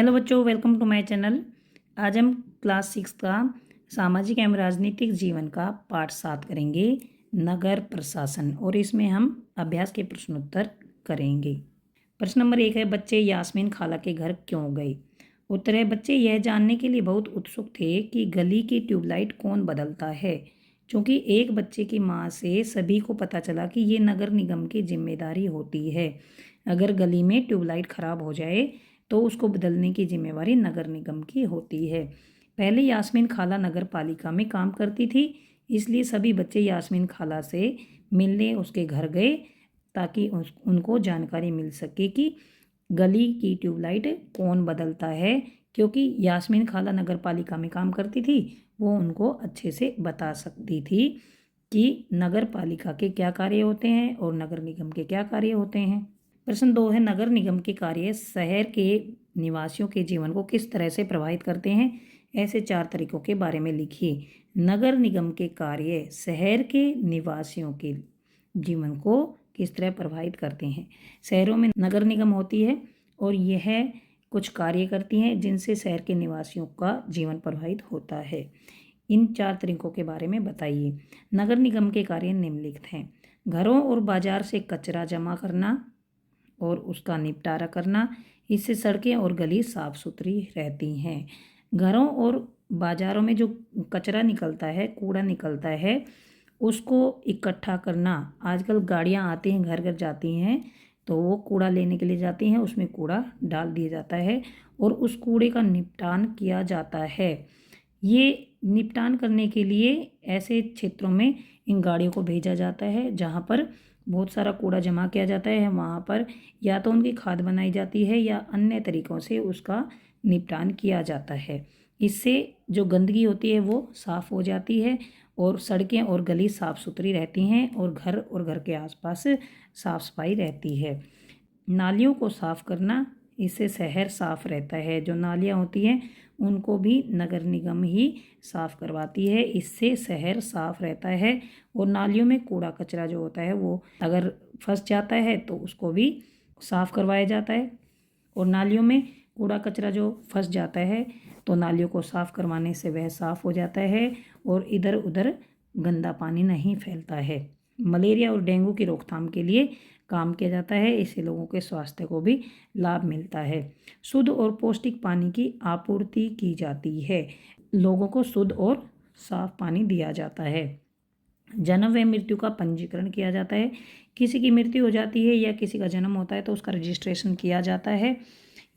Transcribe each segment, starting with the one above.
Hello बच्चों, welcome to my channel. आज हम क्लास 6 का सामाजिक एवं राजनीतिक जीवन का पाठ 7 करेंगे, नगर प्रशासन। और इसमें हम अभ्यास के प्रश्नोत्तर करेंगे। प्रश्न नंबर 1 है, बच्चे यास्मीन खाला के घर क्यों गए? उत्तर है, बच्चे यह जानने के लिए बहुत उत्सुक थे कि गली की ट्यूबलाइट कौन बदलता है, क्योंकि एक बच्चे की माँ से सभी को पता चला कि ये नगर निगम की जिम्मेदारी होती है। अगर गली में ट्यूबलाइट खराब हो जाए तो उसको बदलने की जिम्मेवारी नगर निगम की होती है। पहले यास्मीन खाला नगर पालिका में काम करती थी, इसलिए सभी बच्चे यास्मीन खाला से मिलने उसके घर गए ताकि उनको जानकारी मिल सके कि गली की ट्यूबलाइट कौन बदलता है। क्योंकि यास्मीन खाला नगर पालिका में काम करती थी, वो उनको अच्छे से बता सकती थी कि नगर पालिका के क्या कार्य होते हैं और नगर निगम के क्या कार्य होते हैं। प्रश्न 2 है, नगर निगम के कार्य शहर के निवासियों के जीवन को किस तरह से प्रभावित करते हैं? ऐसे 4 तरीकों के बारे में लिखिए। नगर निगम के कार्य शहर के निवासियों के जीवन को किस तरह प्रभावित करते हैं? शहरों में नगर निगम होती है और यह कुछ कार्य करती हैं जिनसे शहर के निवासियों का जीवन प्रभावित होता है। इन 4 तरीकों के बारे में बताइए। नगर निगम के कार्य निम्नलिखित हैं। घरों और बाजार से कचरा जमा करना और उसका निपटारा करना, इससे सड़कें और गली साफ सुथरी रहती हैं। घरों और बाज़ारों में जो कचरा निकलता है, कूड़ा निकलता है, उसको इकट्ठा करना। आजकल गाड़ियाँ आती हैं, घर घर जाती हैं, तो वो कूड़ा लेने के लिए जाती हैं, उसमें कूड़ा डाल दिया जाता है और उस कूड़े का निपटान किया जाता है। ये निपटान करने के लिए ऐसे क्षेत्रों में इन गाड़ियों को भेजा जाता है जहाँ पर बहुत सारा कूड़ा जमा किया जाता है। वहाँ पर या तो उनकी खाद बनाई जाती है या अन्य तरीक़ों से उसका निपटान किया जाता है। इससे जो गंदगी होती है वो साफ़ हो जाती है और सड़कें और गली साफ़ सुथरी रहती हैं और घर के आसपास साफ़ सफाई रहती है। नालियों को साफ़ करना, इससे शहर साफ़ रहता है। जो नालियाँ होती हैं उनको भी नगर निगम ही साफ़ करवाती है, इससे शहर साफ़ रहता है। और नालियों में कूड़ा कचरा जो होता है वो अगर फंस जाता है तो उसको भी साफ़ करवाया जाता है। और नालियों में कूड़ा कचरा जो फंस जाता है तो नालियों को साफ़ करवाने से वह साफ़ हो जाता है और इधर उधर गंदा पानी नहीं फैलता है। मलेरिया और डेंगू की रोकथाम के लिए काम किया जाता है, इससे लोगों के स्वास्थ्य को भी लाभ मिलता है। शुद्ध और पौष्टिक पानी की आपूर्ति की जाती है, लोगों को शुद्ध और साफ पानी दिया जाता है। जन्म व मृत्यु का पंजीकरण किया जाता है। किसी की मृत्यु हो जाती है या किसी का जन्म होता है तो उसका रजिस्ट्रेशन किया जाता है।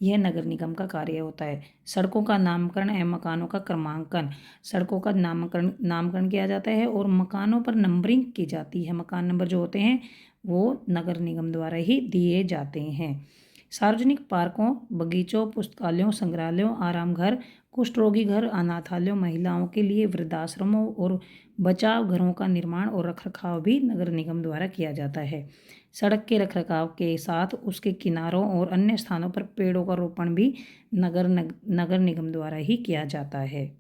यह नगर निगम का कार्य होता है। सड़कों का नामकरण एवं मकानों का क्रमांकन, सड़कों का नामकरण किया जाता है और मकानों पर नंबरिंग की जाती है। मकान नंबर जो होते हैं वो नगर निगम द्वारा ही दिए जाते हैं। सार्वजनिक पार्कों, बगीचों, पुस्तकालयों, संग्रहालयों, आराम घर, कुष्ठ रोगी घर, अनाथालयों, महिलाओं के लिए वृद्धाश्रमों और बचाव घरों का निर्माण और रखरखाव भी नगर निगम द्वारा किया जाता है। सड़क के रखरखाव के साथ उसके किनारों और अन्य स्थानों पर पेड़ों का रोपण भी नगर निगम द्वारा ही किया जाता है।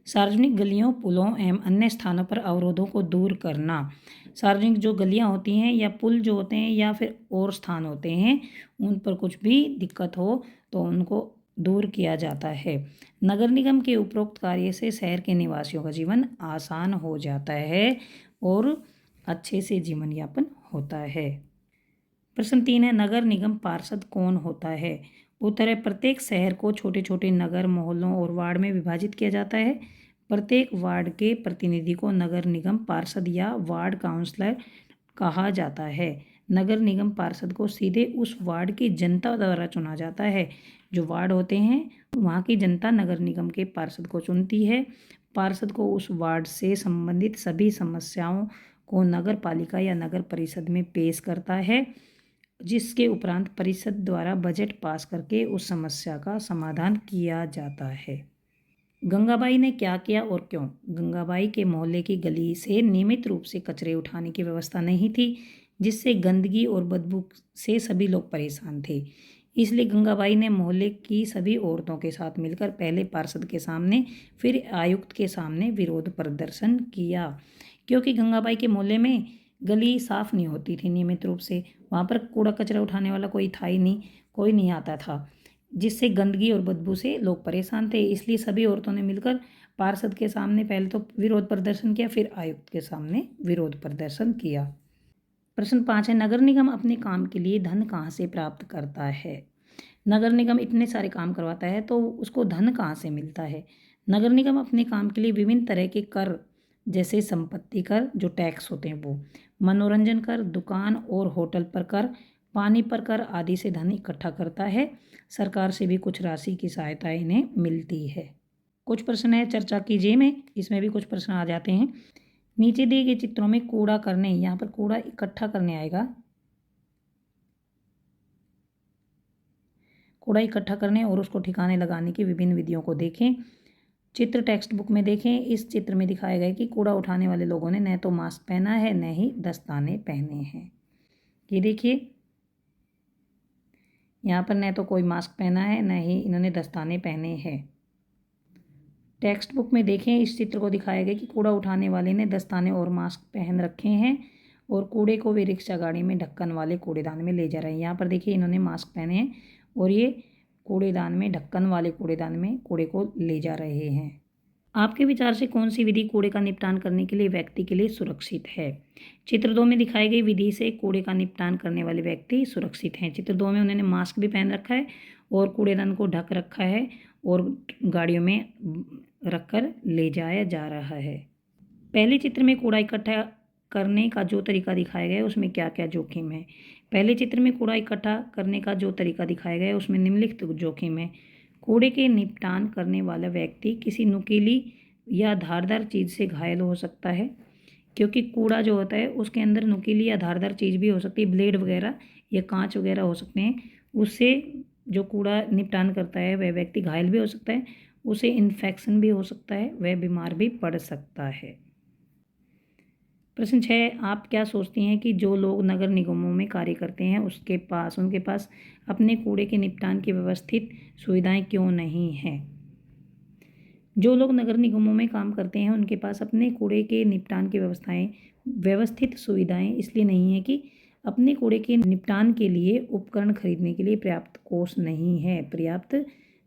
सार्वजनिक गलियों, पुलों एवं अन्य स्थानों पर अवरोधों को दूर करना। सार्वजनिक जो गलियां होती हैं या पुल जो होते हैं या फिर और स्थान होते हैं, उन पर कुछ भी दिक्कत हो तो उनको दूर किया जाता है। नगर निगम के उपरोक्त कार्य से शहर के निवासियों का जीवन आसान हो जाता है और अच्छे से जीवन यापन होता है। प्रश्न 3 है, नगर निगम पार्षद कौन होता है? उत्तर है, प्रत्येक शहर को छोटे छोटे नगर, मोहल्लों और वार्ड में विभाजित किया जाता है। प्रत्येक वार्ड के प्रतिनिधि को नगर निगम पार्षद या वार्ड काउंसलर कहा जाता है। नगर निगम पार्षद को सीधे उस वार्ड की जनता द्वारा चुना जाता है। जो वार्ड होते हैं वहाँ की जनता नगर निगम के पार्षद को चुनती है। पार्षद को उस वार्ड से संबंधित सभी समस्याओं को नगर पालिका या नगर परिषद में पेश करता है, जिसके उपरांत परिषद द्वारा बजट पास करके उस समस्या का समाधान किया जाता है। गंगाबाई ने क्या किया और क्यों? गंगाबाई के मोहल्ले की गली से नियमित रूप से कचरे उठाने की व्यवस्था नहीं थी, जिससे गंदगी और बदबू से सभी लोग परेशान थे। इसलिए गंगाबाई ने मोहल्ले की सभी औरतों के साथ मिलकर पहले पार्षद के सामने फिर आयुक्त के सामने विरोध प्रदर्शन किया। क्योंकि गंगाबाई के मोहल्ले में गली साफ़ नहीं होती थी नियमित रूप से, वहाँ पर कूड़ा कचरा उठाने वाला कोई था ही नहीं, कोई नहीं आता था। जिससे गंदगी और बदबू से लोग परेशान थे। इसलिए सभी औरतों ने मिलकर पार्षद के सामने पहले तो विरोध प्रदर्शन किया, फिर आयुक्त के सामने विरोध प्रदर्शन किया। प्रश्न 5 है, नगर निगम अपने काम के लिए धन कहाँ से प्राप्त करता है? नगर निगम इतने सारे काम करवाता है तो उसको धन कहाँ से मिलता है? नगर निगम अपने काम के लिए विभिन्न तरह के कर, जैसे संपत्ति कर जो टैक्स होते हैं वो, मनोरंजन कर, दुकान और होटल पर कर, पानी पर कर आदि से धन इकट्ठा करता है। सरकार से भी कुछ राशि की सहायता इन्हें मिलती है। कुछ प्रश्न है चर्चा कीजिए में, इसमें भी कुछ प्रश्न आ जाते हैं। नीचे दिए गए चित्रों में कूड़ा करने, यहाँ पर कूड़ा इकट्ठा करने आएगा, कूड़ा इकट्ठा करने और उसको ठिकाने लगाने की विभिन्न विधियों को देखें। चित्र टेक्स्ट बुक में देखें। इस चित्र में दिखाया गया है कि कूड़ा उठाने वाले लोगों ने न तो मास्क पहना है न ही दस्ताने पहने हैं। ये देखिए, यहाँ पर न तो कोई मास्क पहना है न ही इन्होंने दस्ताने पहने हैं। टेक्स्ट बुक में देखें, इस चित्र को दिखाया गया कि कूड़ा उठाने वाले ने दस्ताने और मास्क पहन रखे हैं और कूड़े को वे रिक्शा गाड़ी में ढक्कन वाले कूड़ेदान में ले जा रहे हैं। यहाँ पर देखिए, इन्होंने मास्क पहने हैं और ये कूड़ेदान में, ढक्कन वाले कूड़ेदान में कूड़े को ले जा रहे हैं। आपके विचार से कौन सी विधि कूड़े का निपटान करने के लिए व्यक्ति के लिए सुरक्षित है? चित्र 2 में दिखाई गई विधि से कूड़े का निपटान करने वाले व्यक्ति सुरक्षित हैं। चित्र 2 में उन्होंने मास्क भी पहन रखा है और कूड़ेदान को ढक रखा है और गाड़ियों में रखकर ले जाया जा रहा है। पहले चित्र में कूड़ा इकट्ठा करने का जो तरीका दिखाया गया है उसमें क्या क्या जोखिम है? पहले चित्र में कूड़ा इकट्ठा करने का जो तरीका दिखाया गया है उसमें निम्नलिखित जोखिम है। कूड़े के निपटान करने वाला व्यक्ति किसी नुकीली या धारदार चीज़ से घायल हो सकता है, क्योंकि कूड़ा जो होता है उसके अंदर नुकीली या धारदार चीज़ भी हो सकती है, ब्लेड वगैरह या कांच वगैरह हो सकते हैं। उससे जो कूड़ा निपटान करता है वह व्यक्ति घायल भी हो सकता है, उसे इन्फेक्शन भी हो सकता है, वह बीमार भी पड़ सकता है। प्रश्न 6, आप क्या सोचती हैं कि जो लोग नगर निगमों में कार्य करते हैं उनके पास अपने कूड़े के निपटान की व्यवस्थित सुविधाएं क्यों नहीं हैं? जो लोग नगर निगमों में काम करते हैं उनके पास अपने कूड़े के निपटान की व्यवस्थित सुविधाएं इसलिए नहीं है कि अपने कूड़े के निपटान के लिए उपकरण खरीदने के लिए पर्याप्त कोष नहीं है, पर्याप्त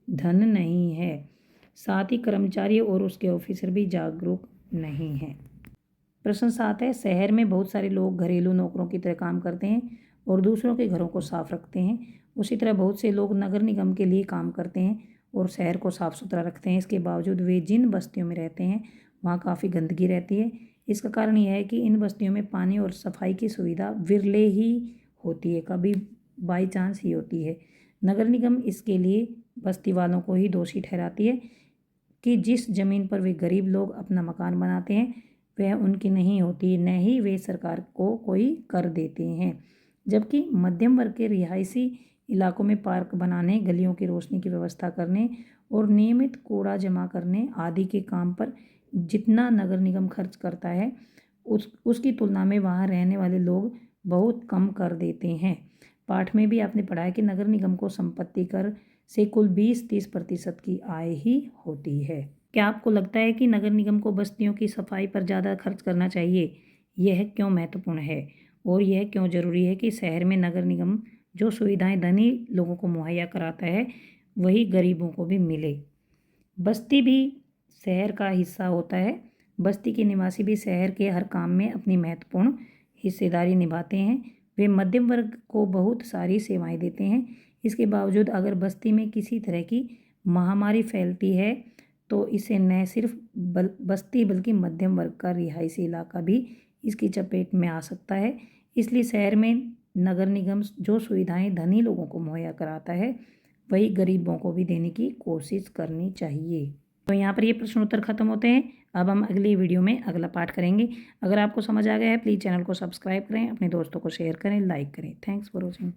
धन नहीं है, साथ ही कर्मचारी और उसके ऑफिसर भी जागरूक नहीं हैं। प्रश्न 7 है, शहर में बहुत सारे लोग घरेलू नौकरों की तरह काम करते हैं और दूसरों के घरों को साफ रखते हैं। उसी तरह बहुत से लोग नगर निगम के लिए काम करते हैं और शहर को साफ सुथरा रखते हैं। इसके बावजूद वे जिन बस्तियों में रहते हैं वहाँ काफ़ी गंदगी रहती है। इसका कारण यह है कि इन बस्तियों में पानी और सफाई की सुविधा विरले ही होती है, कभी बाई चांस ही होती है। नगर निगम इसके लिए बस्ती वालों को ही दोषी ठहराती है कि जिस ज़मीन पर वे गरीब लोग अपना मकान बनाते हैं वह उनकी नहीं होती, न ही वे सरकार को कोई कर देते हैं। जबकि मध्यम वर्ग के रिहायशी इलाकों में पार्क बनाने, गलियों की रोशनी की व्यवस्था करने और नियमित कूड़ा जमा करने आदि के काम पर जितना नगर निगम खर्च करता है उसकी तुलना में वहाँ रहने वाले लोग बहुत कम कर देते हैं। पाठ में भी आपने पढ़ा है कि नगर निगम को संपत्ति कर से कुल 20-30% की आय ही होती है। क्या आपको लगता है कि नगर निगम को बस्तियों की सफाई पर ज़्यादा खर्च करना चाहिए? यह क्यों महत्वपूर्ण है और यह क्यों ज़रूरी है कि शहर में नगर निगम जो सुविधाएं धनी लोगों को मुहैया कराता है वही गरीबों को भी मिले? बस्ती भी शहर का हिस्सा होता है। बस्ती के निवासी भी शहर के हर काम में अपनी महत्वपूर्ण हिस्सेदारी निभाते हैं। वे मध्यम वर्ग को बहुत सारी सेवाएं देते हैं। इसके बावजूद अगर बस्ती में किसी तरह की महामारी फैलती है तो इसे न सिर्फ बस्ती बल्कि मध्यम वर्ग का रिहायशी इलाका भी इसकी चपेट में आ सकता है। इसलिए शहर में नगर निगम जो सुविधाएं धनी लोगों को मुहैया कराता है वही गरीबों को भी देने की कोशिश करनी चाहिए। तो यहाँ पर ये प्रश्न उत्तर खत्म होते हैं। अब हम अगली वीडियो में अगला पाठ करेंगे। अगर आपको समझ आ गया है प्लीज़ चैनल को सब्सक्राइब करें, अपने दोस्तों को शेयर करें, लाइक करें। Thanks for watching.